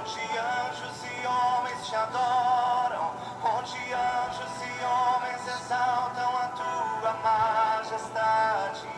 onde anjos e homens te adoram, onde anjos e homens exaltam a tua majestade.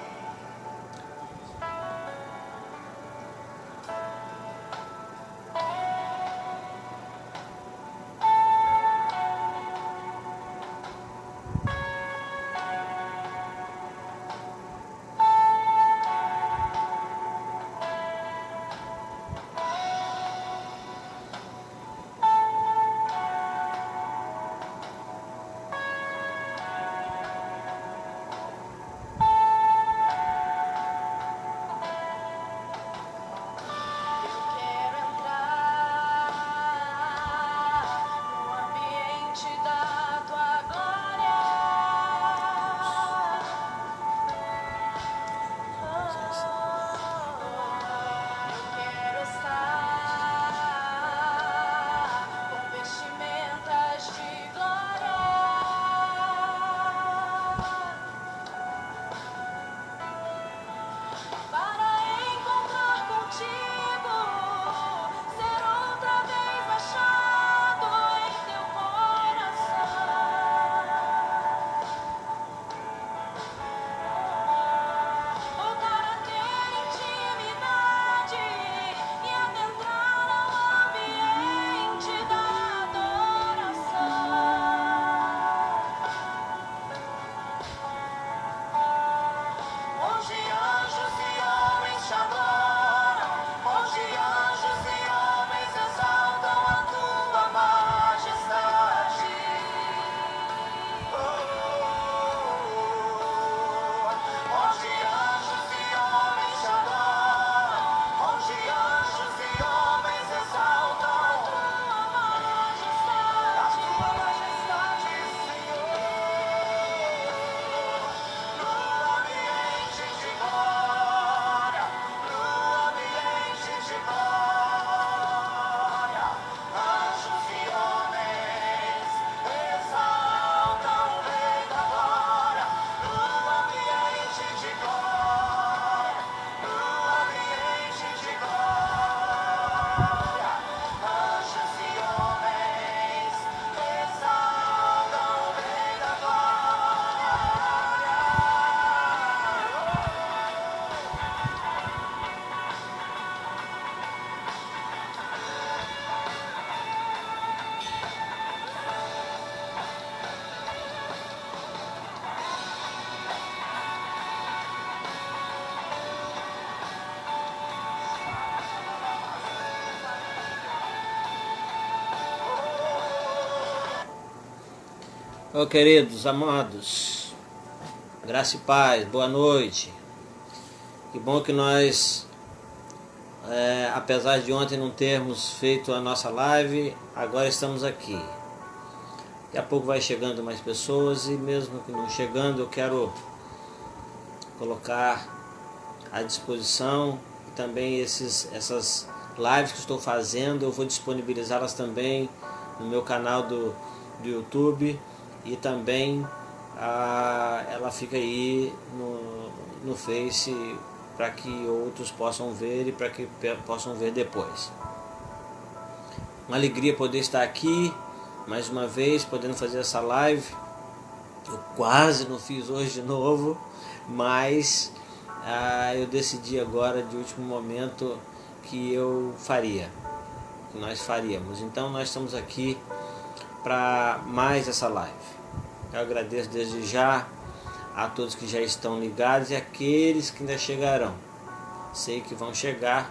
Oh, queridos, amados, graça e paz, boa noite. Que bom que nós, apesar de ontem não termos feito a nossa live, agora estamos aqui. Daqui a pouco vai chegando mais pessoas e mesmo que não chegando, eu quero colocar à disposição e também essas lives que estou fazendo, eu vou disponibilizá-las também no meu canal do YouTube. E também ela fica aí no Face para que outros possam ver e para que possam ver depois. Uma alegria poder estar aqui mais uma vez, podendo fazer essa live. Eu quase não fiz hoje de novo, mas eu decidi agora de último momento que eu faria, que nós faríamos. Então nós estamos aqui para mais essa live. Eu agradeço desde já a todos que já estão ligados e aqueles que ainda chegarão. Sei que vão chegar.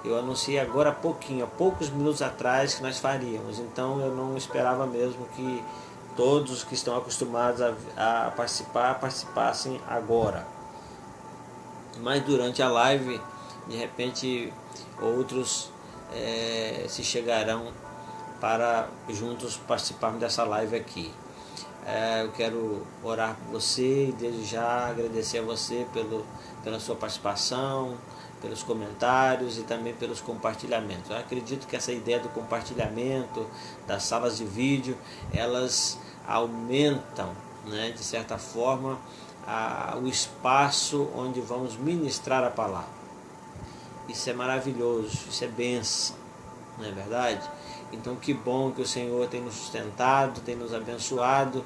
Eu anunciei agora há pouquinho, há poucos minutos atrás, que nós faríamos. Então eu não esperava mesmo que todos que estão acostumados a participar, participassem agora. Mas durante a live, de repente, outros se chegarão para juntos participarmos dessa live aqui. Eu quero orar por você e desde já agradecer a você pela sua participação, pelos comentários e também pelos compartilhamentos. Eu acredito que essa ideia do compartilhamento, das salas de vídeo, elas aumentam, né, de certa forma, o espaço onde vamos ministrar a palavra. Isso é maravilhoso, isso é bênção. não é verdade? Então que bom que o Senhor tem nos sustentado, tem nos abençoado,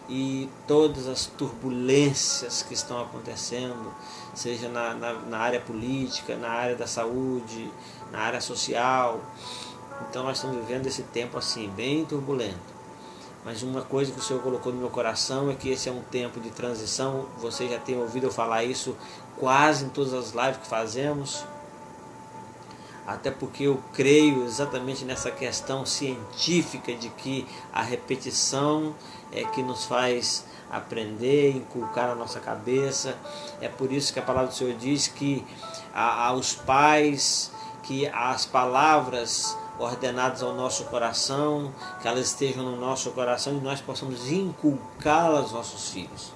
e todas as turbulências que estão acontecendo, seja na área política, na área da saúde, na área social. Então nós estamos vivendo esse tempo assim, bem turbulento. Mas uma coisa que o Senhor colocou no meu coração é que esse é um tempo de transição. Você já tem ouvido eu falar isso quase em todas as lives que fazemos. Até porque eu creio exatamente nessa questão científica de que a repetição é que nos faz aprender, inculcar na nossa cabeça. É por isso que a palavra do Senhor diz que aos pais, que as palavras ordenadas ao nosso coração, que elas estejam no nosso coração e nós possamos inculcá-las aos nossos filhos.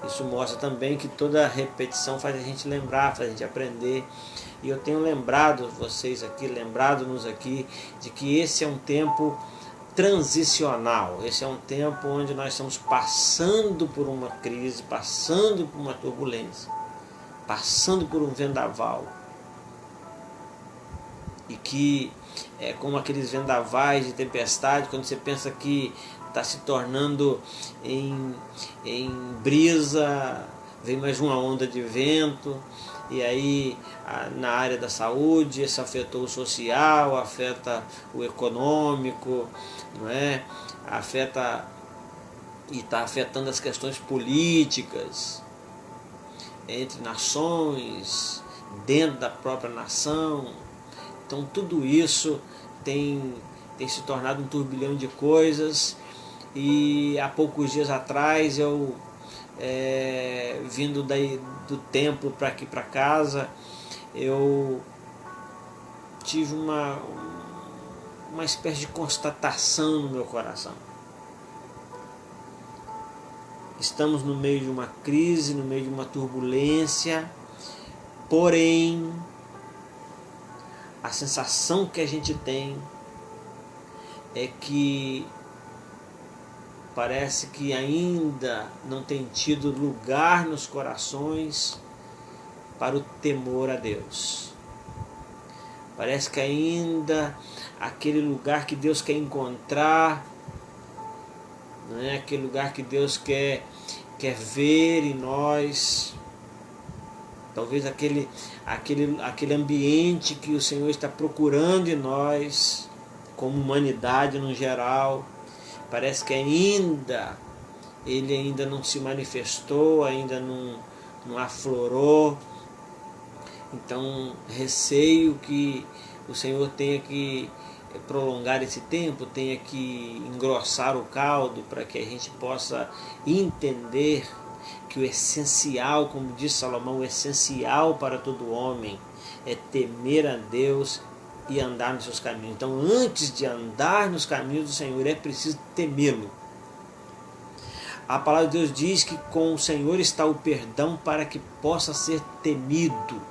Isso mostra também que toda repetição faz a gente lembrar, faz a gente aprender. E eu tenho lembrado vocês aqui, lembrado-nos aqui, de que esse é um tempo transicional. Esse é um tempo onde nós estamos passando por uma crise, passando por uma turbulência, passando por um vendaval. E que é como aqueles vendavais de tempestade, quando você pensa que está se tornando em brisa, vem mais uma onda de vento, e aí na área da saúde isso afetou o social, afeta o econômico, não é? Afeta e está afetando as questões políticas entre nações, dentro da própria nação. Então tudo isso tem se tornado um turbilhão de coisas. E há poucos dias atrás eu, vindo do templo para aqui para casa, eu tive uma espécie de constatação no meu coração. Estamos no meio de uma crise, no meio de uma turbulência, porém a sensação que a gente tem é que parece que ainda não tem tido lugar nos corações para o temor a Deus. Parece que ainda aquele lugar que Deus quer encontrar, não é? Aquele lugar que Deus quer ver em nós. Talvez aquele ambiente que o Senhor está procurando em nós, como humanidade no geral. Parece que ele ainda não se manifestou, ainda não aflorou. Então receio que o Senhor tenha que prolongar esse tempo, tenha que engrossar o caldo para que a gente possa entender que o essencial, como diz Salomão, o essencial para todo homem é temer a Deus e andar nos seus caminhos. Então, antes de andar nos caminhos do Senhor, é preciso temê-lo. A palavra de Deus diz que com o Senhor está o perdão para que possa ser temido.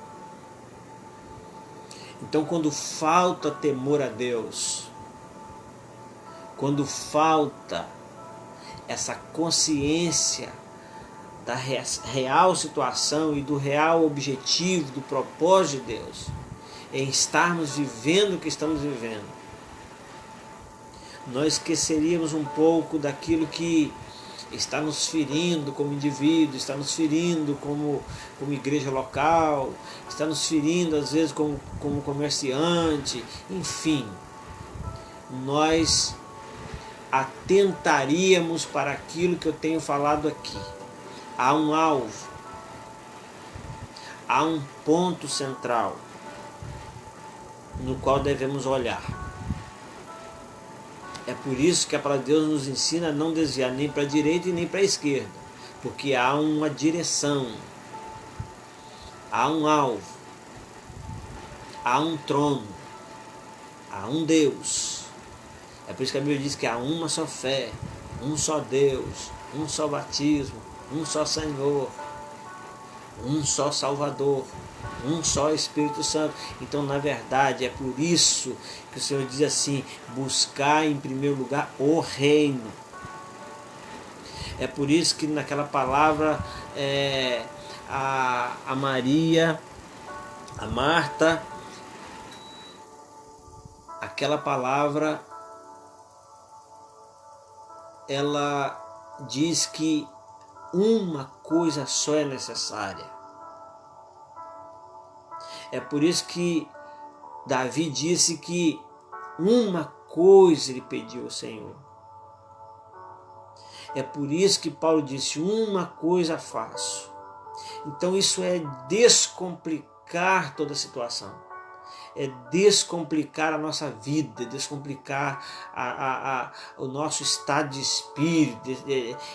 Então, quando falta temor a Deus, quando falta essa consciência da real situação e do real objetivo, do propósito de Deus, em estarmos vivendo o que estamos vivendo, nós esqueceríamos um pouco daquilo que está nos ferindo como indivíduo, está nos ferindo como igreja local, está nos ferindo às vezes como comerciante, enfim, nós atentaríamos para aquilo que eu tenho falado aqui. Há um alvo, há um ponto central no qual devemos olhar. É por isso que a palavra de Deus nos ensina a não desviar nem para a direita e nem para a esquerda, porque há uma direção, há um alvo, há um trono, há um Deus. É por isso que a Bíblia diz que há uma só fé, um só Deus, um só batismo, um só Senhor, um só Salvador, um só Espírito Santo. Então, na verdade, é por isso que o Senhor diz assim: buscar em primeiro lugar o reino. É por isso que naquela palavra a Maria, a Marta aquela palavra, ela diz que uma coisa só é necessária. É por isso que Davi disse que uma coisa ele pediu ao Senhor. É por isso que Paulo disse, uma coisa faço. Então isso é descomplicar toda a situação. É descomplicar a nossa vida, descomplicar o nosso estado de espírito,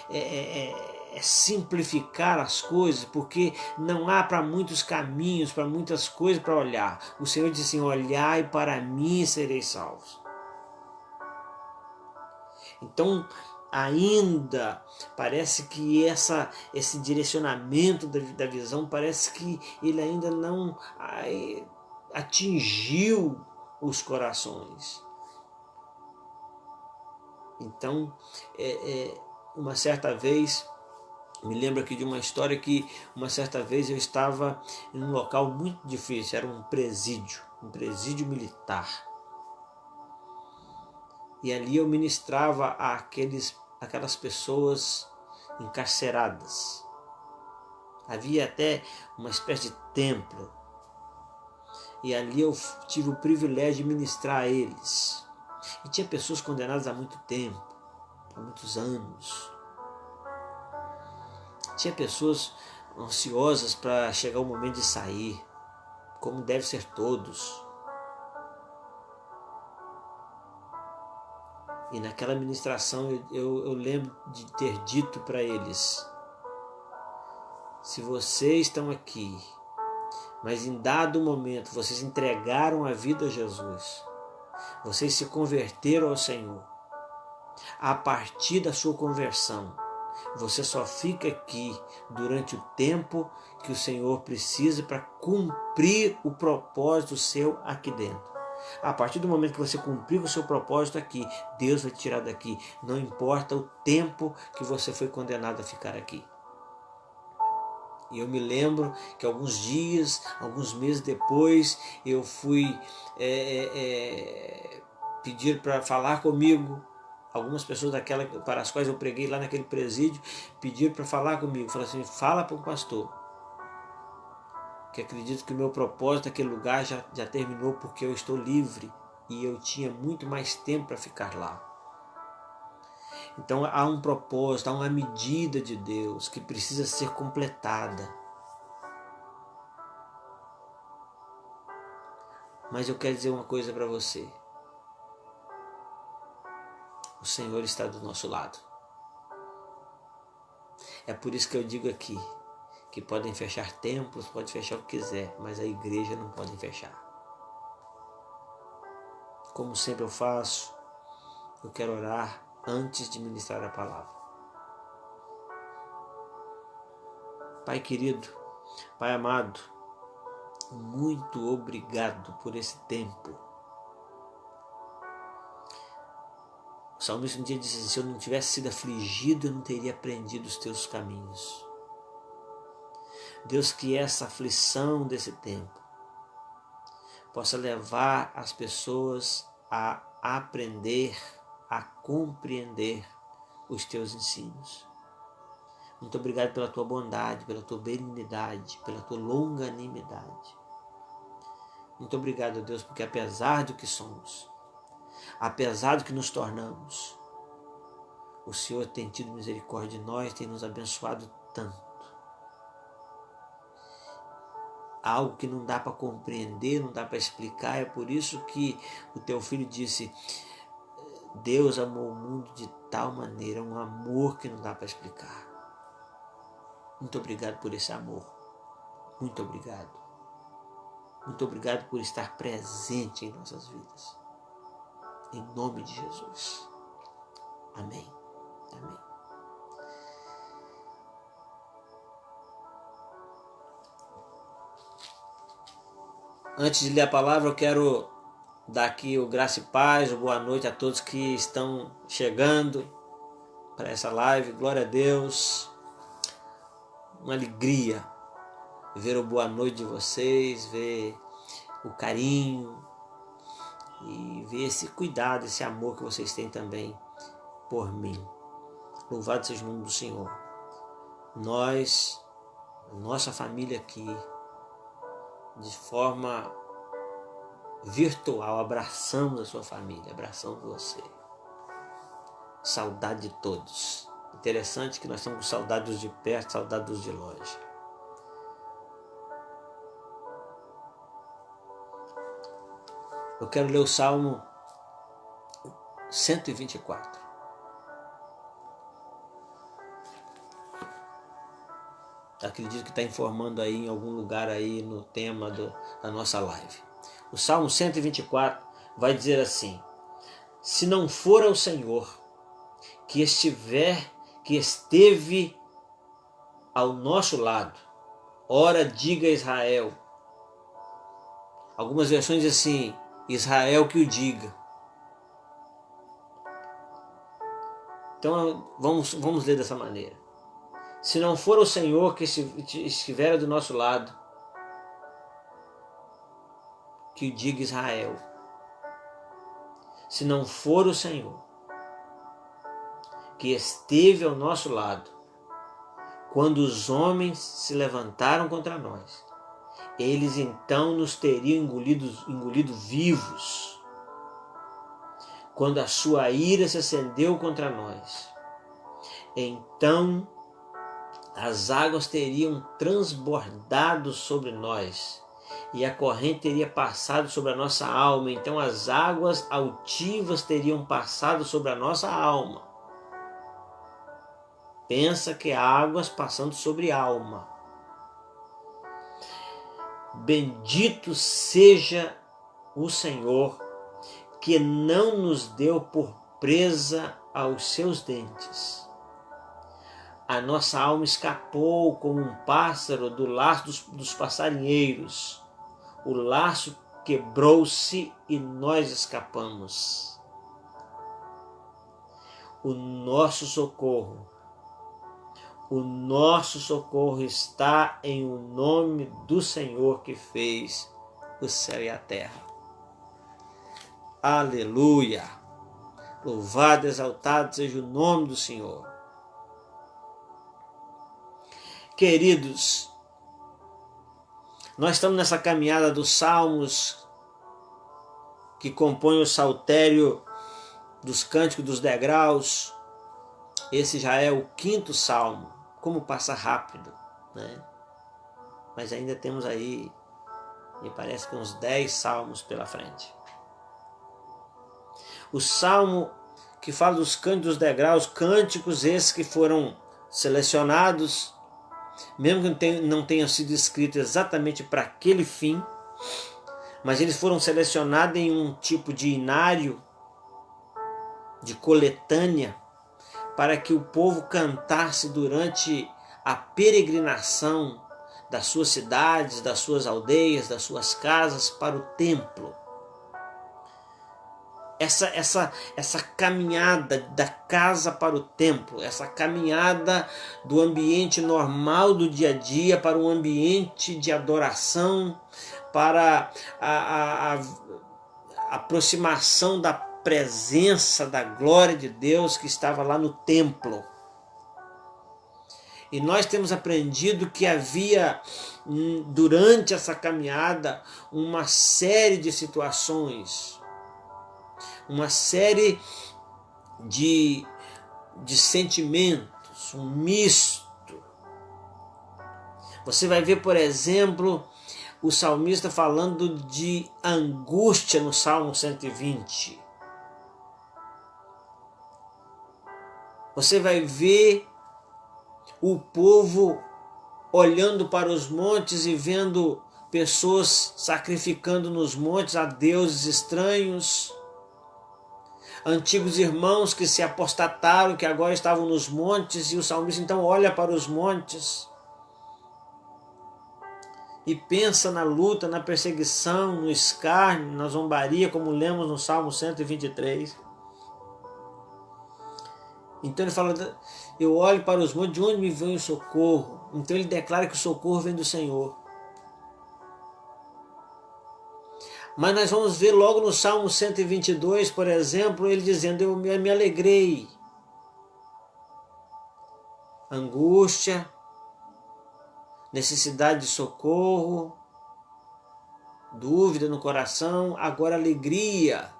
é simplificar as coisas, porque não há para muitos caminhos, para muitas coisas para olhar. O Senhor disse assim, olhai para mim e sereis salvos. Então, ainda parece que esse direcionamento da visão, parece que ele ainda não atingiu os corações. Então, uma certa vez, me lembro aqui de uma história que uma certa vez eu estava em um local muito difícil, era um presídio militar. E ali eu ministrava aquelas pessoas encarceradas. Havia até uma espécie de templo. E ali eu tive o privilégio de ministrar a eles. E tinha pessoas condenadas há muito tempo, há muitos anos. Tinha pessoas ansiosas para chegar o momento de sair, como deve ser todos. E naquela ministração eu lembro de ter dito para eles, se vocês estão aqui, mas em dado momento vocês entregaram a vida a Jesus, vocês se converteram ao Senhor, a partir da sua conversão, você só fica aqui durante o tempo que o Senhor precisa para cumprir o propósito seu aqui dentro. A partir do momento que você cumprir o seu propósito aqui, Deus vai te tirar daqui. Não importa o tempo que você foi condenado a ficar aqui. E eu me lembro que alguns dias, alguns meses depois, eu fui pedir para falar comigo. Algumas pessoas para as quais eu preguei lá naquele presídio pediram para falar comigo. Falaram assim, fala para o pastor, que acredito que o meu propósito naquele lugar já terminou, porque eu estou livre e eu tinha muito mais tempo para ficar lá. Então há um propósito, há uma medida de Deus que precisa ser completada. Mas eu quero dizer uma coisa para você. O Senhor está do nosso lado. É por isso que eu digo aqui, que podem fechar templos, pode fechar o que quiser, mas a igreja não pode fechar. Como sempre eu faço, eu quero orar antes de ministrar a palavra. Pai querido, Pai amado, muito obrigado por esse tempo. O salmista um dia disse assim, se eu não tivesse sido afligido, eu não teria aprendido os teus caminhos. Deus, que essa aflição desse tempo possa levar as pessoas a aprender, a compreender os teus ensinos. Muito obrigado pela tua bondade, pela tua benignidade, pela tua longanimidade. Muito obrigado, Deus, porque apesar do que somos, apesar do que nos tornamos, o Senhor tem tido misericórdia de nós, tem nos abençoado tanto. Algo que não dá para compreender, não dá para explicar, é por isso que o teu filho disse, Deus amou o mundo de tal maneira, um amor que não dá para explicar. Muito obrigado por esse amor, muito obrigado. Muito obrigado por estar presente em nossas vidas. Em nome de Jesus. Amém. Amém. Antes de ler a palavra, eu quero dar aqui o graça e paz, o boa noite a todos que estão chegando para essa live. Glória a Deus. Uma alegria ver o boa noite de vocês, ver o carinho e ver esse cuidado, esse amor que vocês têm também por mim. Louvado seja o nome do Senhor. Nós, nossa família aqui, de forma virtual, abraçamos a sua família, abraçamos você. Saudade de todos. Interessante que nós estamos com saudade dos de perto, saudade dos de longe. Eu quero ler o Salmo 124. Acredito que está informando aí em algum lugar aí no tema da nossa live. O Salmo 124 vai dizer assim: se não for o Senhor que esteve ao nosso lado, ora diga Israel. Algumas versões dizem assim: Israel que o diga. Então vamos ler dessa maneira. Se não for o Senhor que estiver do nosso lado, que o diga Israel. Se não for o Senhor que esteve ao nosso lado, quando os homens se levantaram contra nós, eles então nos teriam engolido vivos. Quando a sua ira se acendeu contra nós, então as águas teriam transbordado sobre nós e a corrente teria passado sobre a nossa alma. Então as águas altivas teriam passado sobre a nossa alma. Pensa que águas passando sobre a alma. Bendito seja o Senhor, que não nos deu por presa aos seus dentes. A nossa alma escapou como um pássaro do laço dos passarinheiros. O laço quebrou-se e nós escapamos. O nosso socorro está em o nome do Senhor que fez o céu e a terra. Aleluia! Louvado, exaltado seja o nome do Senhor. Queridos, nós estamos nessa caminhada dos salmos que compõem o saltério dos cânticos dos degraus. Esse já é o 5º salmo. Como passa rápido, né? Mas ainda temos aí, me parece que uns 10 salmos pela frente. O salmo que fala dos cânticos dos degraus, cânticos esses que foram selecionados, mesmo que não tenham sido escritos exatamente para aquele fim, mas eles foram selecionados em um tipo de inário, de coletânea, para que o povo cantasse durante a peregrinação das suas cidades, das suas aldeias, das suas casas para o templo. Essa caminhada da casa para o templo, essa caminhada do ambiente normal do dia a dia para um ambiente de adoração, para a aproximação da presença da glória de Deus que estava lá no templo. E nós temos aprendido que havia, durante essa caminhada, uma série de situações, uma série de sentimentos, um misto. Você vai ver, por exemplo, o salmista falando de angústia no Salmo 120. Você vai ver o povo olhando para os montes e vendo pessoas sacrificando nos montes a deuses estranhos, antigos irmãos que se apostataram, que agora estavam nos montes, e o salmista então olha para os montes e pensa na luta, na perseguição, no escárnio, na zombaria, como lemos no Salmo 123. Então ele fala, eu olho para os montes, de onde me vem o socorro? Então ele declara que o socorro vem do Senhor. Mas nós vamos ver logo no Salmo 122, por exemplo, ele dizendo: eu me alegrei. Angústia, necessidade de socorro, dúvida no coração, agora alegria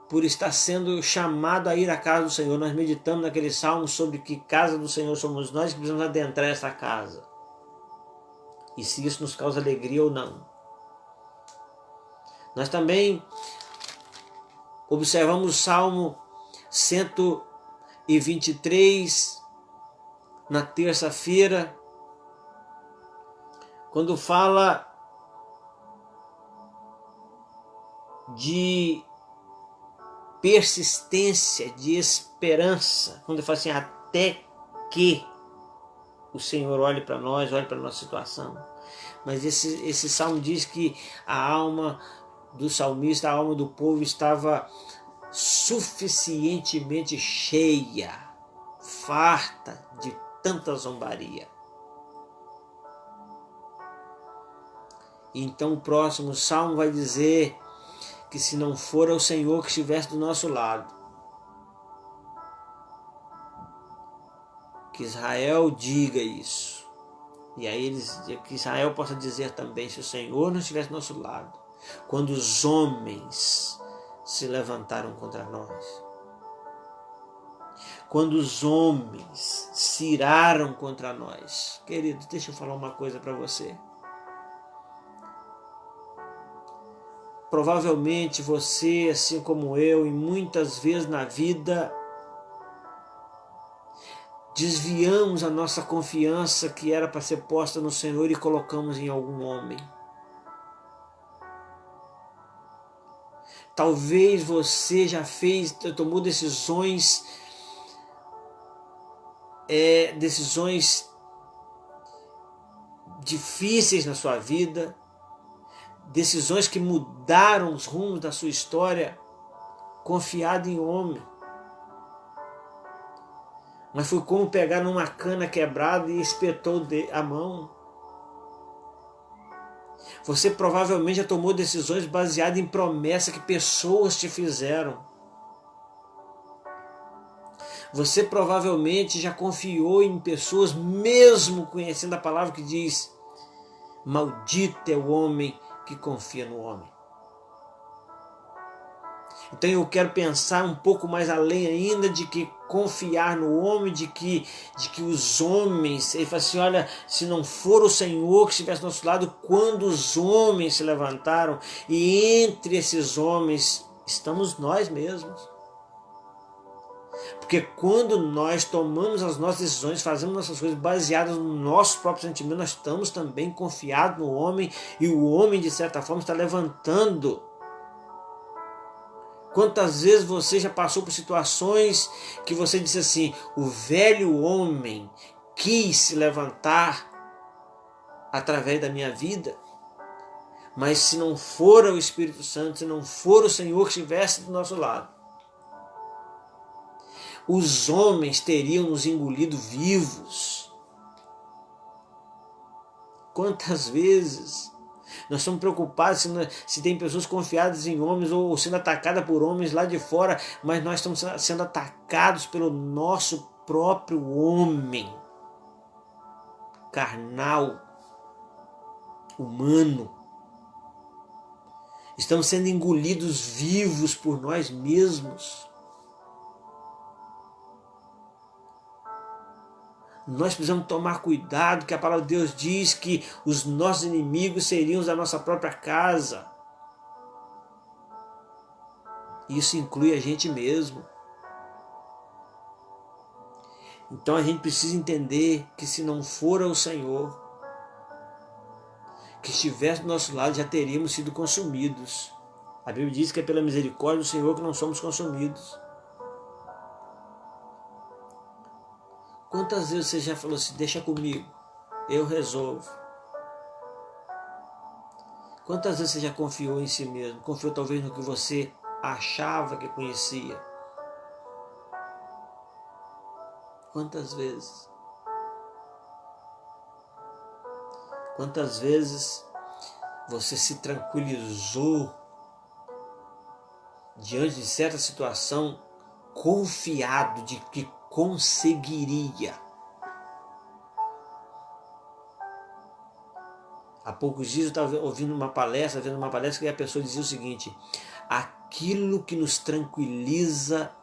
por estar sendo chamado a ir à casa do Senhor. Nós meditamos naquele salmo sobre que casa do Senhor somos nós, que precisamos adentrar essa casa. E se isso nos causa alegria ou não. Nós também observamos o Salmo 123 na terça-feira, quando fala de persistência, de esperança, quando ele fala assim, até que o Senhor olhe para nós, olhe para a nossa situação. Mas esse salmo diz que a alma do salmista, a alma do povo estava suficientemente cheia, farta de tanta zombaria. Então o próximo salmo vai dizer que se não for o Senhor que estivesse do nosso lado, que Israel diga isso. E aí que Israel possa dizer também, se o Senhor não estivesse do nosso lado, quando os homens se levantaram contra nós, quando os homens se iraram contra nós. Querido, deixa eu falar uma coisa para você. Provavelmente você, assim como eu, e muitas vezes na vida, desviamos a nossa confiança que era para ser posta no Senhor e colocamos em algum homem. Talvez você já tomou decisões difíceis na sua vida, decisões que mudaram os rumos da sua história, confiado em homem. Mas foi como pegar numa cana quebrada e espetou a mão. Você provavelmente já tomou decisões baseadas em promessa que pessoas te fizeram. Você provavelmente já confiou em pessoas, mesmo conhecendo a palavra que diz: maldito é o homem que confia no homem. Então eu quero pensar um pouco mais além ainda de que confiar no homem, de que os homens, ele fala assim, olha, se não for o Senhor que estivesse do nosso lado, quando os homens se levantaram, e entre esses homens estamos nós mesmos. Porque quando nós tomamos as nossas decisões, fazemos nossas coisas baseadas no nosso próprio sentimento, nós estamos também confiados no homem, e o homem, de certa forma, está levantando. Quantas vezes você já passou por situações que você disse assim, o velho homem quis se levantar através da minha vida, mas se não for o Espírito Santo, se não for o Senhor que estivesse do nosso lado, os homens teriam nos engolido vivos. Quantas vezes nós estamos preocupados se tem pessoas confiadas em homens ou sendo atacadas por homens lá de fora, mas nós estamos sendo atacados pelo nosso próprio homem carnal, humano. Estamos sendo engolidos vivos por nós mesmos. Nós precisamos tomar cuidado, que a palavra de Deus diz que os nossos inimigos seriam os da nossa própria casa. Isso inclui a gente mesmo. Então a gente precisa entender que se não for o Senhor que estivesse do nosso lado, já teríamos sido consumidos. A Bíblia diz que é pela misericórdia do Senhor que não somos consumidos. Quantas vezes você já falou assim, deixa comigo, eu resolvo? Quantas vezes você já confiou em si mesmo? Confiou talvez no que você achava que conhecia? Quantas vezes? Quantas vezes você se tranquilizou diante de certa situação, confiado de que conseguiria. Há poucos dias eu estava ouvindo uma palestra, vendo uma palestra que a pessoa dizia o seguinte: aquilo que nos tranquiliza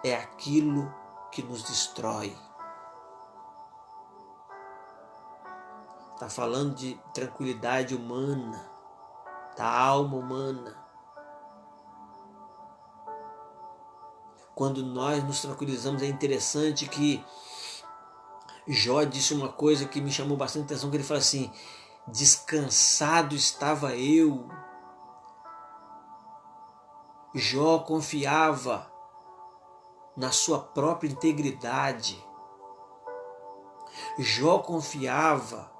é aquilo que nos destrói. Está falando de tranquilidade humana, da alma humana. Quando nós nos tranquilizamos, é interessante que Jó disse uma coisa que me chamou bastante atenção, que ele fala assim: descansado estava eu. Jó confiava na sua própria integridade. Jó confiava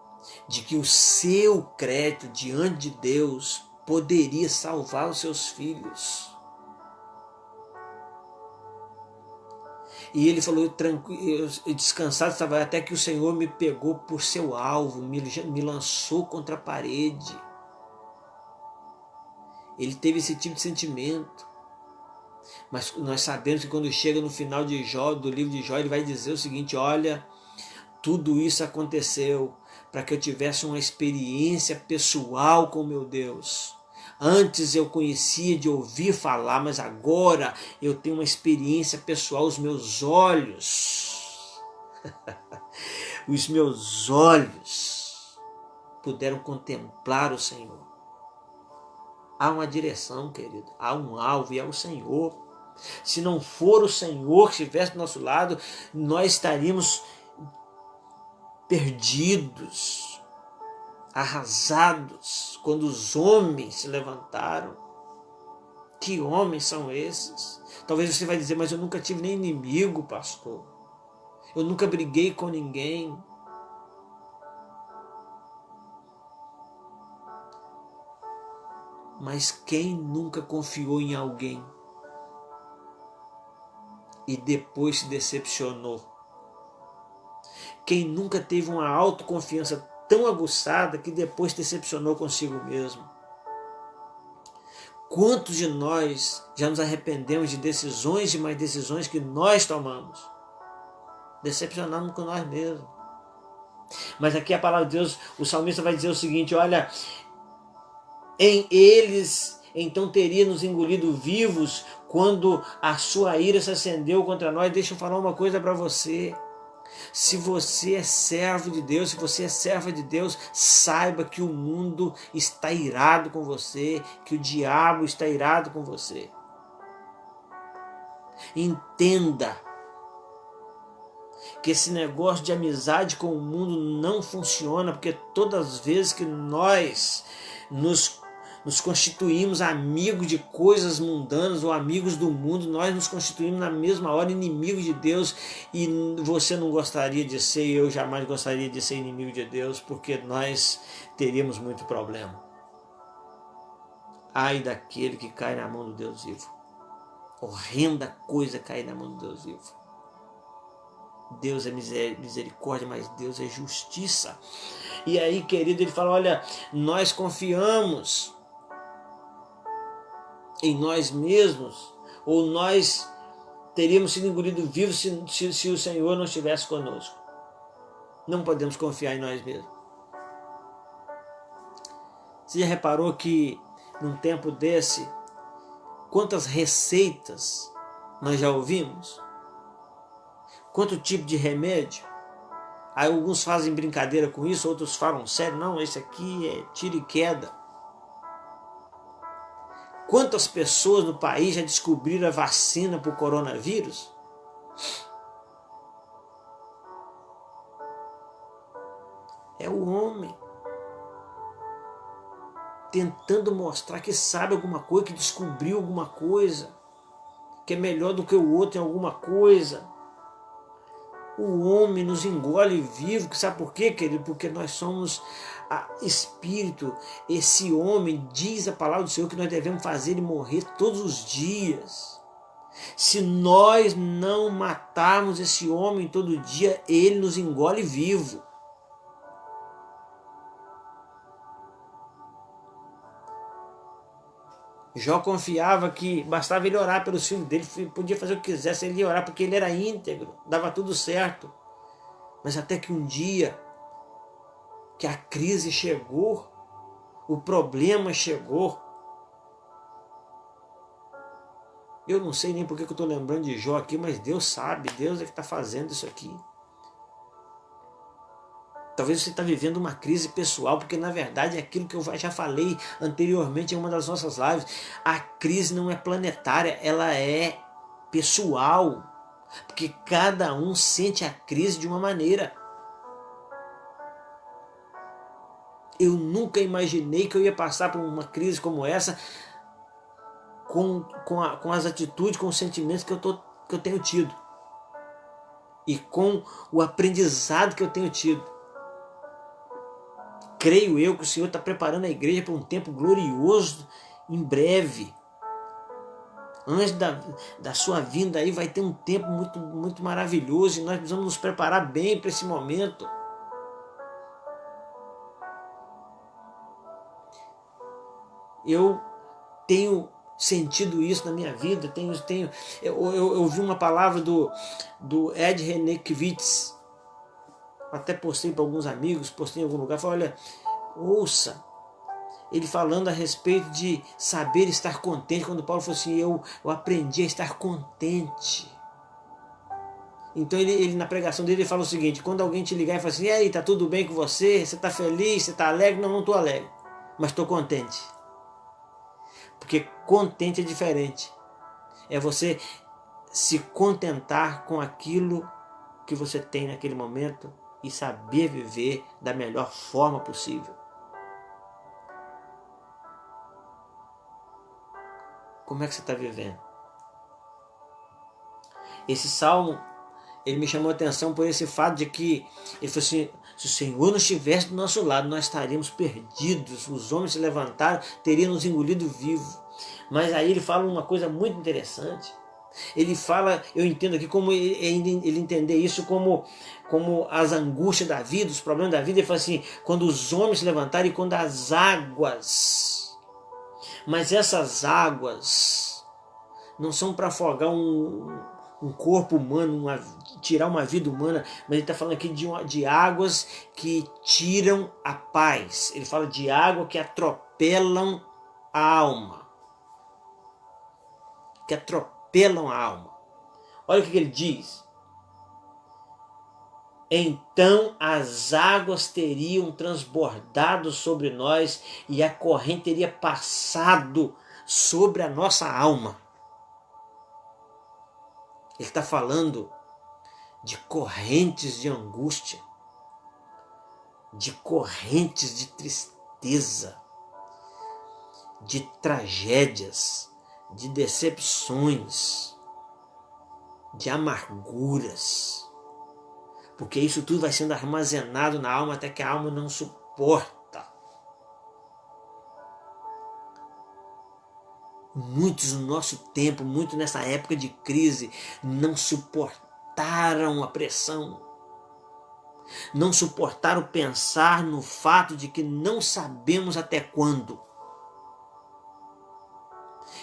de que o seu crédito diante de Deus poderia salvar os seus filhos. E ele falou: eu descansado estava até que o Senhor me pegou por seu alvo, me lançou contra a parede. Ele teve esse tipo de sentimento. Mas nós sabemos que quando chega no final de Jó, do livro de Jó, ele vai dizer o seguinte: olha, tudo isso aconteceu para que eu tivesse uma experiência pessoal com meu Deus. Antes eu conhecia de ouvir falar, mas agora eu tenho uma experiência pessoal. Os meus olhos, os meus olhos puderam contemplar o Senhor. Há uma direção, querido, há um alvo e é o Senhor. Se não for o Senhor que estivesse do nosso lado, nós estaríamos perdidos, arrasados, quando os homens se levantaram. Que homens são esses? Talvez você vai dizer: mas eu nunca tive nem inimigo, pastor. Eu nunca briguei com ninguém. Mas quem nunca confiou em alguém e depois se decepcionou? Quem nunca teve uma autoconfiança tão aguçada que depois decepcionou consigo mesmo? Quantos de nós já nos arrependemos de decisões e mais decisões que nós tomamos? Decepcionamos com nós mesmos. Mas aqui a palavra de Deus, o salmista vai dizer o seguinte: olha, em eles então teria nos engolido vivos quando a sua ira se acendeu contra nós. Deixa eu falar uma coisa para você. Se você é servo de Deus, se você é serva de Deus, saiba que o mundo está irado com você, que o diabo está irado com você. Entenda que esse negócio de amizade com o mundo não funciona, porque todas as vezes que nós nos constituímos amigos de coisas mundanas ou amigos do mundo, nós nos constituímos na mesma hora inimigos de Deus. E você não gostaria de ser, e eu jamais gostaria de ser inimigo de Deus, porque nós teríamos muito problema. Ai daquele que cai na mão do Deus vivo. Horrenda coisa cair na mão do Deus vivo. Deus é misericórdia, mas Deus é justiça. E aí, querido, ele fala: olha, nós confiamos em nós mesmos, ou nós teríamos sido engolidos vivos se o Senhor não estivesse conosco. Não podemos confiar em nós mesmos. Você já reparou que num tempo desse, quantas receitas nós já ouvimos? Quanto tipo de remédio? Aí alguns fazem brincadeira com isso, outros falam sério: não, esse aqui é tiro e queda. Quantas pessoas no país já descobriram a vacina para o coronavírus? É o homem tentando mostrar que sabe alguma coisa, que descobriu alguma coisa, que é melhor do que o outro em alguma coisa. O homem nos engole vivo. Sabe por quê, querido? Porque nós somos espírito. Esse homem, diz a palavra do Senhor, que nós devemos fazer ele morrer todos os dias. Se nós não matarmos esse homem todo dia, ele nos engole vivo. Jó confiava que bastava ele orar pelos filhos dele, podia fazer o que quisesse, ele ia orar porque ele era íntegro, dava tudo certo. Mas até que um dia que a crise chegou, o problema chegou. Eu não sei nem por que eu estou lembrando de Jó aqui, mas Deus sabe, Deus é que está fazendo isso aqui. Talvez você está vivendo uma crise pessoal, porque na verdade é aquilo que eu já falei anteriormente em uma das nossas lives. A crise não é planetária, ela é pessoal. Porque cada um sente a crise de uma maneira. Eu nunca imaginei que eu ia passar por uma crise como essa com as atitudes, com os sentimentos que eu tenho tido. E com o aprendizado que eu tenho tido. Creio eu que o Senhor está preparando a igreja para um tempo glorioso em breve. Antes da sua vinda aí vai ter um tempo muito, muito maravilhoso e nós precisamos nos preparar bem para esse momento. Eu tenho sentido isso na minha vida. Eu ouvi uma palavra do Ed Renekiewicz. Até postei para alguns amigos, postei em algum lugar, falei, olha, ouça, ele falando a respeito de saber estar contente, quando Paulo falou assim, eu aprendi a estar contente. Então ele na pregação dele ele fala o seguinte, quando alguém te ligar e falar assim, e aí, tá tudo bem com você? Você está feliz? Você está alegre? Não estou alegre, mas estou contente. Porque contente é diferente. É você se contentar com aquilo que você tem naquele momento, e saber viver da melhor forma possível. Como é que você está vivendo? Esse salmo, ele me chamou a atenção por esse fato de que ele falou assim, se o Senhor não estivesse do nosso lado, nós estaríamos perdidos, os homens se levantaram, teriam nos engolido vivo. Mas aí ele fala uma coisa muito interessante. Ele fala, eu entendo aqui como ele entender isso como as angústias da vida, os problemas da vida. Ele fala assim, quando os homens se levantarem e quando as águas, mas essas águas não são para afogar um corpo humano, tirar uma vida humana, mas ele está falando aqui de águas que tiram a paz. Ele fala de água que atropelam a alma. Que atropelam a alma. Olha o que ele diz. Então as águas teriam transbordado sobre nós e a corrente teria passado sobre a nossa alma. Ele está falando de correntes de angústia, de correntes de tristeza, de tragédias, de decepções, de amarguras, porque isso tudo vai sendo armazenado na alma até que a alma não suporta. Muitos no nosso tempo, muito nessa época de crise, não suportaram a pressão, não suportaram pensar no fato de que não sabemos até quando.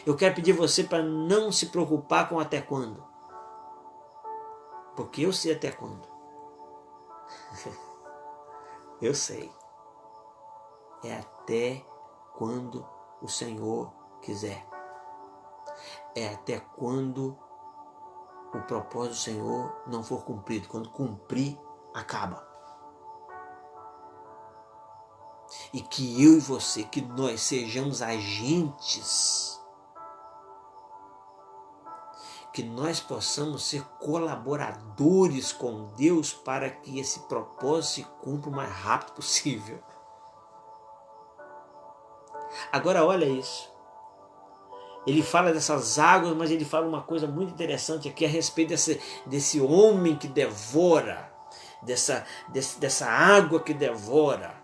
Eu quero pedir a você para não se preocupar com até quando. Porque eu sei até quando. Eu sei. É até quando o Senhor quiser. É até quando o propósito do Senhor não for cumprido. Quando cumprir, acaba. E que eu e você, que nós sejamos agentes, que nós possamos ser colaboradores com Deus para que esse propósito se cumpra o mais rápido possível. Agora olha isso. Ele fala dessas águas, mas ele fala uma coisa muito interessante aqui a respeito desse homem que devora, dessa água que devora.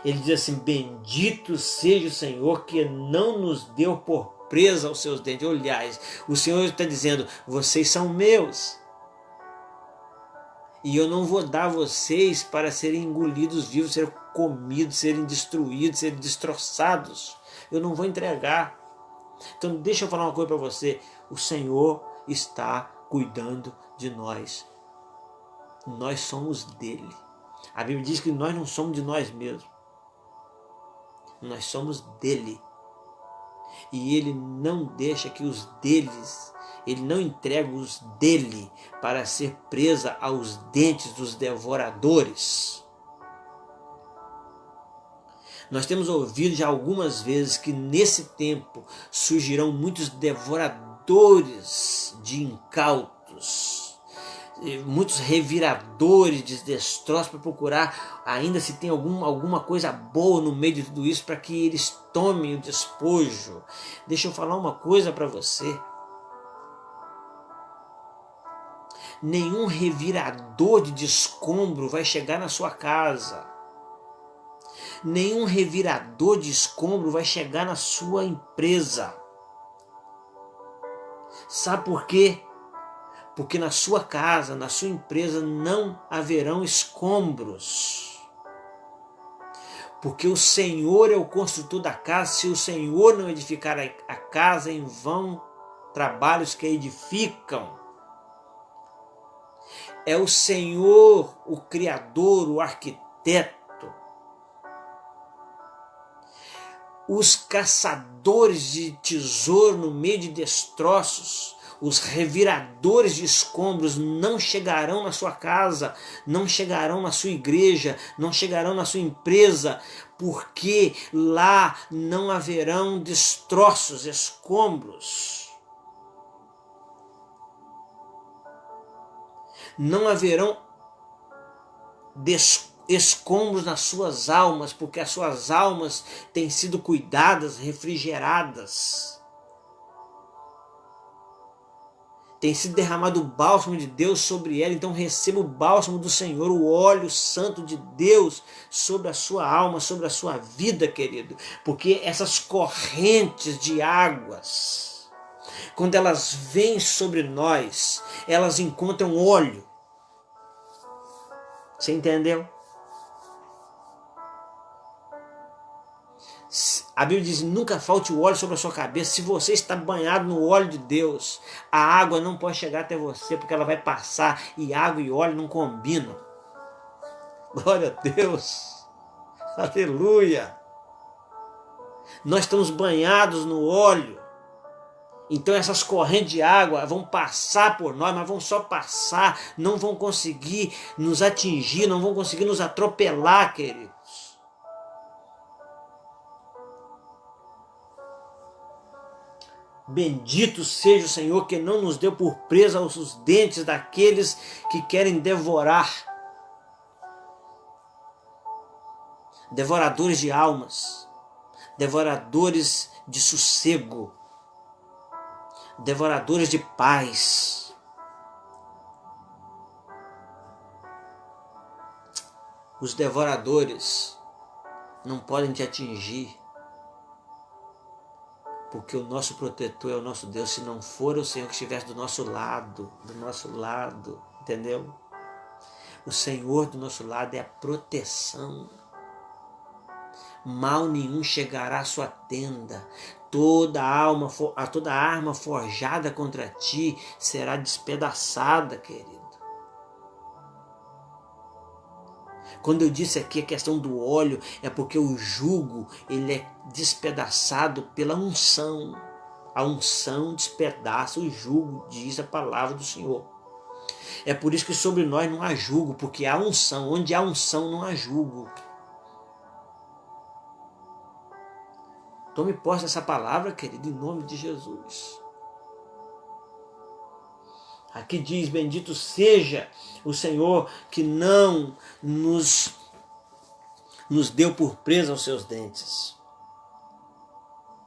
Ele diz assim, bendito seja o Senhor que não nos deu por presa aos seus dentes. Aliás, o Senhor está dizendo, vocês são meus. E eu não vou dar vocês para serem engolidos vivos, serem comidos, serem destruídos, serem destroçados. Eu não vou entregar. Então deixa eu falar uma coisa para você. O Senhor está cuidando de nós. Nós somos dele. A Bíblia diz que nós não somos de nós mesmos. Nós somos dele. E ele não deixa que os deles, ele não entrega os dele para ser presa aos dentes dos devoradores. Nós temos ouvido já algumas vezes que nesse tempo surgirão muitos devoradores de incautos, muitos reviradores de destroços para procurar ainda se tem alguma coisa boa no meio de tudo isso para que eles tomem o despojo. Deixa eu falar uma coisa para você. Nenhum revirador de escombro vai chegar na sua casa. Nenhum revirador de escombro vai chegar na sua empresa. Sabe por quê? Porque na sua casa, na sua empresa, não haverão escombros. Porque o Senhor é o construtor da casa. Se o Senhor não edificar a casa, em vão trabalhos que a edificam. É o Senhor, o Criador, o arquiteto. Os caçadores de tesouro no meio de destroços, os reviradores de escombros não chegarão na sua casa, não chegarão na sua igreja, não chegarão na sua empresa, porque lá não haverão destroços, escombros. Não haverão escombros nas suas almas, porque as suas almas têm sido cuidadas, refrigeradas. Tem sido derramado o bálsamo de Deus sobre ela, então receba o bálsamo do Senhor, o óleo santo de Deus sobre a sua alma, sobre a sua vida, querido. Porque essas correntes de águas, quando elas vêm sobre nós, elas encontram óleo. Você entendeu? A Bíblia diz, nunca falte o óleo sobre a sua cabeça. Se você está banhado no óleo de Deus, a água não pode chegar até você, porque ela vai passar, e água e óleo não combinam. Glória a Deus. Aleluia. Nós estamos banhados no óleo. Então essas correntes de água vão passar por nós, mas vão só passar, não vão conseguir nos atingir, não vão conseguir nos atropelar, queridos. Bendito seja o Senhor que não nos deu por presa os dentes daqueles que querem devorar. Devoradores de almas, devoradores de sossego, devoradores de paz. Os devoradores não podem te atingir, porque o nosso protetor é o nosso Deus. Se não for o Senhor que estivesse do nosso lado, entendeu? O Senhor do nosso lado é a proteção. Mal nenhum chegará à sua tenda. Toda arma forjada contra ti será despedaçada, querido. Quando eu disse aqui a questão do óleo, é porque o jugo ele é despedaçado pela unção. A unção despedaça o jugo, diz a palavra do Senhor. É por isso que sobre nós não há jugo, porque há unção. Onde há unção não há jugo. Tome posse dessa palavra, querido, em nome de Jesus. Aqui diz, bendito seja o Senhor que não nos deu por presa aos seus dentes.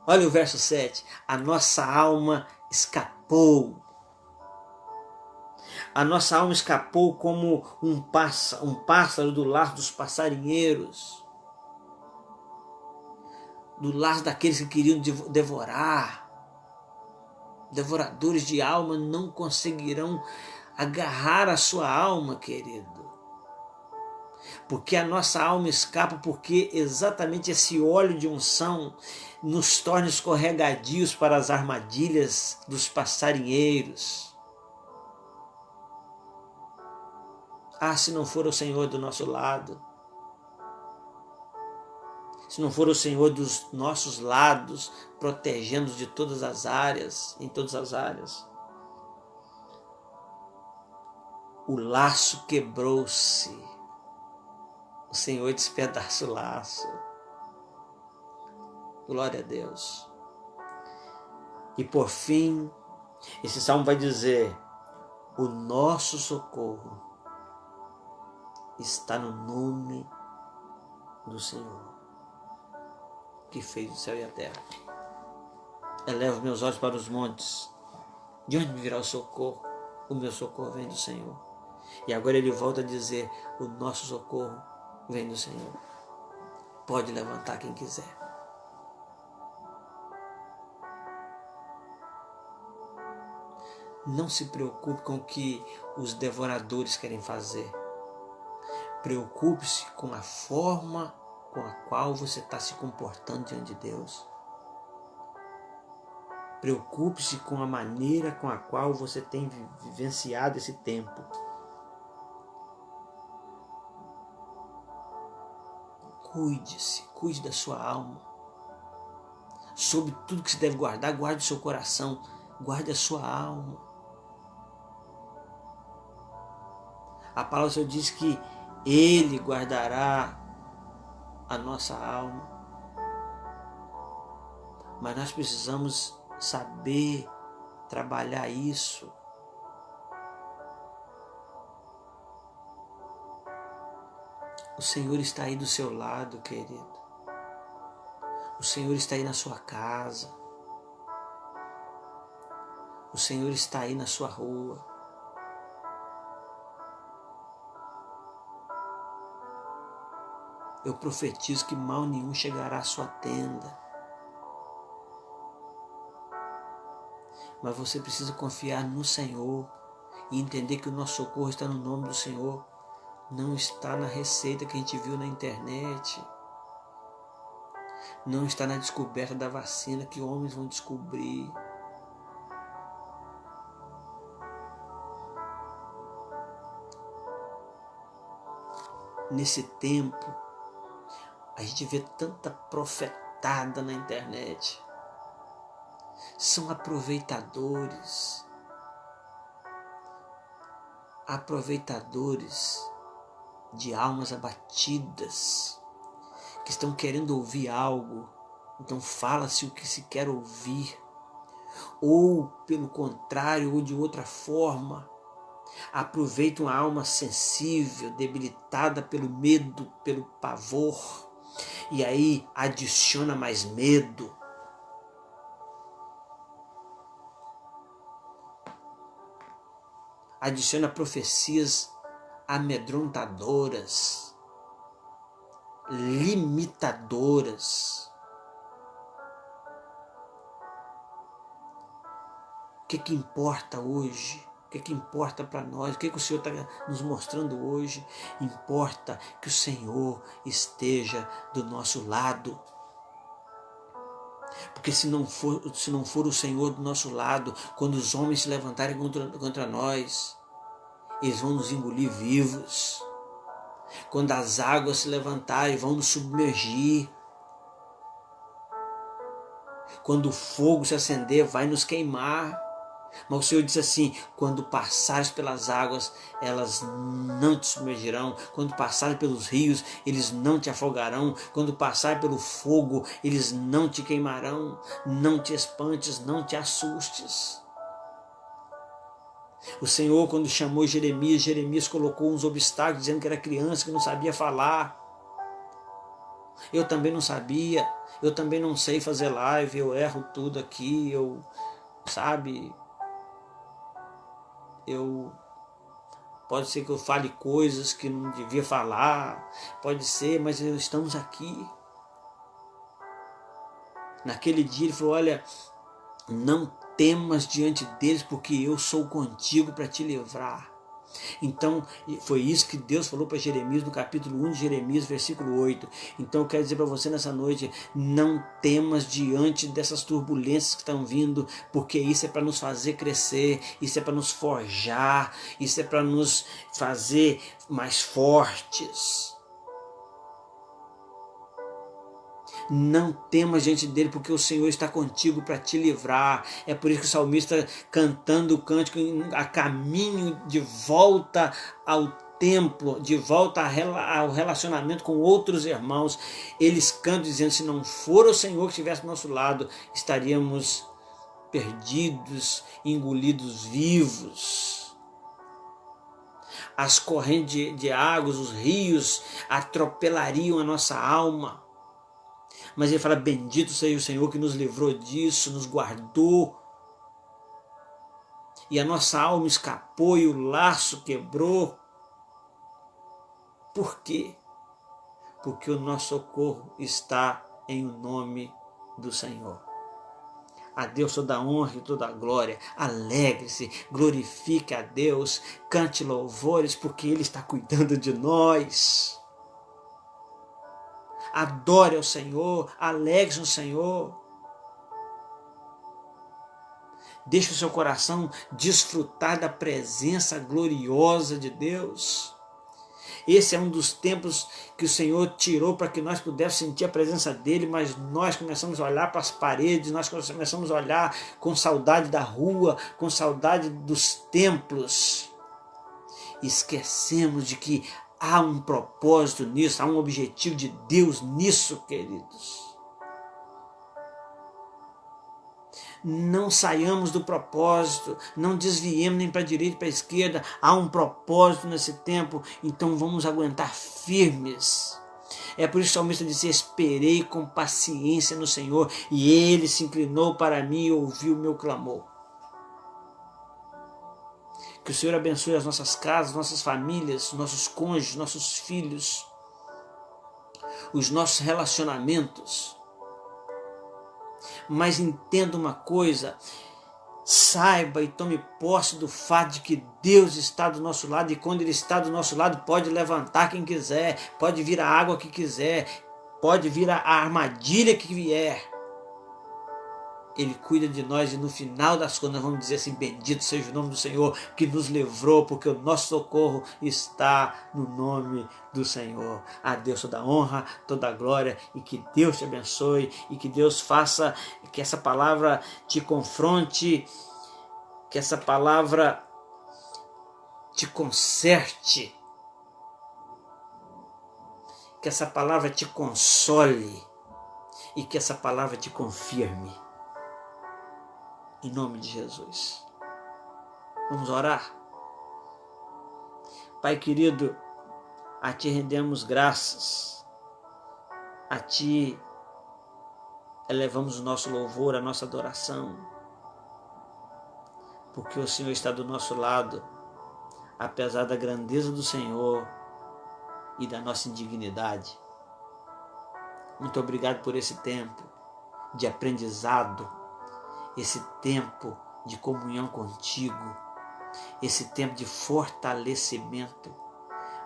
Olha o verso 7. A nossa alma escapou. A nossa alma escapou como um pássaro do lar dos passarinheiros. Do lar daqueles que queriam devorar. Devoradores de alma não conseguirão agarrar a sua alma, querido. Porque a nossa alma escapa, porque exatamente esse óleo de unção nos torna escorregadios para as armadilhas dos passarinheiros. Ah, se não for o Senhor do nosso lado, se não for o Senhor dos nossos lados, protegendo de todas as áreas, em todas as áreas. O laço quebrou-se. O Senhor despedaça o laço. Glória a Deus. E por fim, esse salmo vai dizer: o nosso socorro está no nome do Senhor, que fez o céu e a terra. Elevo meus olhos para os montes. De onde me virá o socorro? O meu socorro vem do Senhor. E agora ele volta a dizer: o nosso socorro vem do Senhor. Pode levantar quem quiser. Não se preocupe com o que os devoradores querem fazer. Preocupe-se com a forma com a qual você está se comportando diante de Deus. Preocupe-se com a maneira com a qual você tem vivenciado esse tempo. Cuide-se, cuide da sua alma. Sobre tudo que se deve guardar, guarde o seu coração, guarde a sua alma. A palavra do Senhor diz que Ele guardará a nossa alma. Mas nós precisamos saber trabalhar isso. O Senhor está aí do seu lado, querido. O Senhor está aí na sua casa. O Senhor está aí na sua rua. Eu profetizo que mal nenhum chegará à sua tenda. Mas você precisa confiar no Senhor e entender que o nosso socorro está no nome do Senhor. Não está na receita que a gente viu na internet. Não está na descoberta da vacina que homens vão descobrir. Nesse tempo, a gente vê tanta profetada na internet. São aproveitadores. Aproveitadores de almas abatidas, que estão querendo ouvir algo. Então fala-se o que se quer ouvir. Ou, pelo contrário, ou de outra forma, aproveitam a alma sensível, debilitada pelo medo, pelo pavor, e aí adiciona mais medo. Adiciona profecias amedrontadoras, limitadoras. O que importa hoje? O que importa para nós? O que o Senhor está nos mostrando hoje? Importa que o Senhor esteja do nosso lado. Porque se não for o Senhor do nosso lado, quando os homens se levantarem contra nós, eles vão nos engolir vivos. Quando as águas se levantarem, vão nos submergir. Quando o fogo se acender, vai nos queimar. Mas o Senhor disse assim: quando passares pelas águas, elas não te submergirão. Quando passares pelos rios, eles não te afogarão. Quando passares pelo fogo, eles não te queimarão. Não te espantes, não te assustes. O Senhor, quando chamou Jeremias colocou uns obstáculos, dizendo que era criança, que não sabia falar. Eu também não sabia. Eu também não sei fazer live. Eu erro tudo aqui. Pode ser que eu fale coisas que não devia falar, pode ser, mas estamos aqui. Naquele dia ele falou: olha, não temas diante deles, porque eu sou contigo para te livrar. Então, foi isso que Deus falou para Jeremias no capítulo 1 de Jeremias, versículo 8. Então, eu quero dizer para você nessa noite, não temas diante dessas turbulências que estão vindo, porque isso é para nos fazer crescer, isso é para nos forjar, isso é para nos fazer mais fortes. Não temas diante dele, porque o Senhor está contigo para te livrar. É por isso que o salmista, cantando o cântico a caminho de volta ao templo, de volta ao relacionamento com outros irmãos, eles cantam dizendo: se não for o Senhor que estivesse do nosso lado, estaríamos perdidos, engolidos vivos. As correntes de águas, os rios atropelariam a nossa alma. Mas ele fala: bendito seja o Senhor que nos livrou disso, nos guardou. E a nossa alma escapou e o laço quebrou. Por quê? Porque o nosso socorro está em o nome do Senhor. A Deus toda a honra e toda a glória. Alegre-se, glorifique a Deus, cante louvores, porque Ele está cuidando de nós. Adore ao Senhor, alegre-se no Senhor. Deixe o seu coração desfrutar da presença gloriosa de Deus. Esse é um dos tempos que o Senhor tirou para que nós pudéssemos sentir a presença dEle, mas nós começamos a olhar para as paredes, nós começamos a olhar com saudade da rua, com saudade dos templos. Esquecemos de que há um propósito nisso, há um objetivo de Deus nisso, queridos. Não saiamos do propósito, não desviemos nem para a direita nem para a esquerda. Há um propósito nesse tempo, então vamos aguentar firmes. É por isso que o salmista disse: esperei com paciência no Senhor, e Ele se inclinou para mim e ouviu o meu clamor. Que o Senhor abençoe as nossas casas, nossas famílias, nossos cônjuges, nossos filhos, os nossos relacionamentos. Mas entenda uma coisa, saiba e tome posse do fato de que Deus está do nosso lado, e quando Ele está do nosso lado, pode levantar quem quiser, pode vir a água que quiser, pode vir a armadilha que vier. Ele cuida de nós, e no final das contas nós vamos dizer assim: bendito seja o nome do Senhor que nos livrou, porque o nosso socorro está no nome do Senhor. A Deus toda a honra, toda a glória, e que Deus te abençoe, e que Deus faça que essa palavra te confronte, que essa palavra te conserte, que essa palavra te console e que essa palavra te confirme. Em nome de Jesus. Vamos orar? Pai querido, a Ti rendemos graças. A Ti elevamos o nosso louvor, a nossa adoração. Porque o Senhor está do nosso lado, apesar da grandeza do Senhor e da nossa indignidade. Muito obrigado por esse tempo de aprendizado, esse tempo de comunhão contigo, esse tempo de fortalecimento.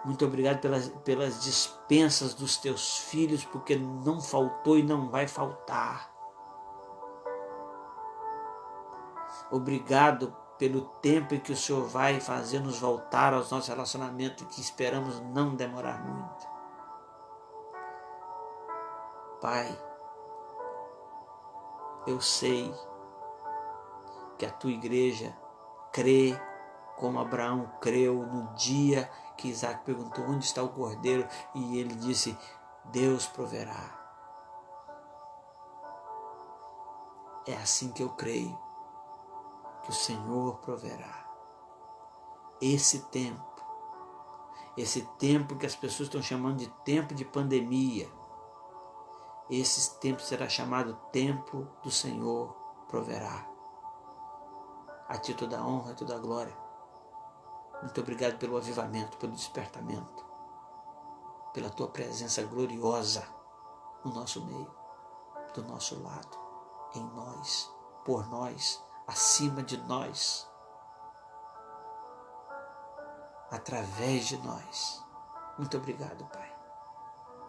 Muito obrigado pelas dispensas dos teus filhos, porque não faltou e não vai faltar. Obrigado pelo tempo em que o Senhor vai fazer nos voltar aos nossos relacionamentos, que esperamos não demorar muito. Pai, eu sei que a tua igreja crê como Abraão creu no dia que Isaac perguntou: onde está o cordeiro? E ele disse: Deus proverá. É assim que eu creio, que o Senhor proverá. Esse tempo que as pessoas estão chamando de tempo de pandemia, esse tempo será chamado tempo do Senhor proverá. A Ti toda a honra e toda a glória. Muito obrigado pelo avivamento, pelo despertamento, pela Tua presença gloriosa no nosso meio, do nosso lado, em nós, por nós, acima de nós. através de nós. Muito obrigado, Pai.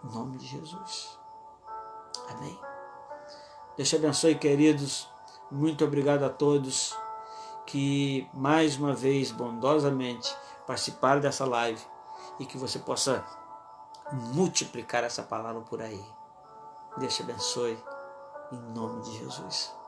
Em nome de Jesus. Amém. Deus te abençoe, queridos. Muito obrigado a todos que mais uma vez bondosamente participaram dessa live e que você possa multiplicar essa palavra por aí. Deus te abençoe, em nome de Jesus.